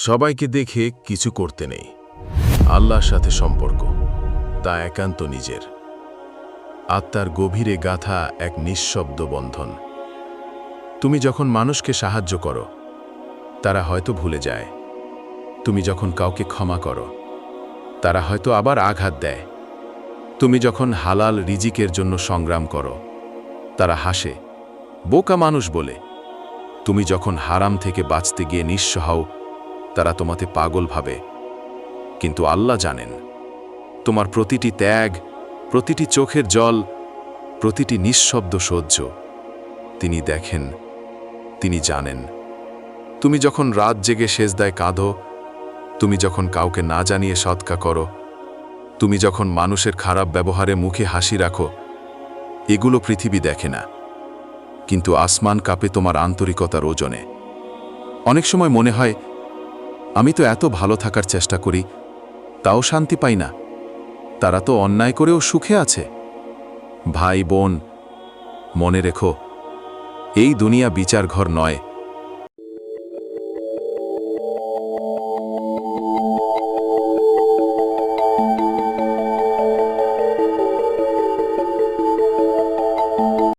সবাইকে দেখে কিছু করতে নেই। আল্লাহর সাথে সম্পর্ক তা একান্ত নিজের। আত্মার গভীরে গাথা এক নিঃশব্দ বন্ধন। তুমি যখন মানুষকে সাহায্য করো, তারা হয়তো ভুলে যায়। তুমি যখন কাউকে ক্ষমা করো, তারা হয়তো আবার আঘাত দেয়। তুমি যখন হালাল রিজিকের জন্য সংগ্রাম করো, তারা হাসে, বোকা মানুষ বলে। তুমি যখন হারাম থেকে বাঁচতে গিয়ে নিঃস্ব হও, তারা তোমাতে পাগল ভাবে। কিন্তু আল্লাহ জানেন, তোমার প্রতিটি ত্যাগ, প্রতিটি চোখের জল, প্রতিটি নিঃশব্দ সহ্য তিনি দেখেন, তিনি জানেন। তুমি যখন রাত জেগে সেজদায় কাঁদো, তুমি যখন কাউকে না জানিয়ে সৎকা করো, তুমি যখন মানুষের খারাপ ব্যবহারে মুখে হাসি রাখো, এগুলো পৃথিবী দেখে না, কিন্তু আসমান কাঁপে তোমার আন্তরিকতার ওজনে। অনেক সময় মনে হয়, আমি তো এত ভালো থাকার চেষ্টা করি, তাও শান্তি পাই না। তারা তো অন্যায় করেও সুখে আছে। ভাই বোন, মনে রেখো, এই দুনিয়া বিচার ঘর নয়।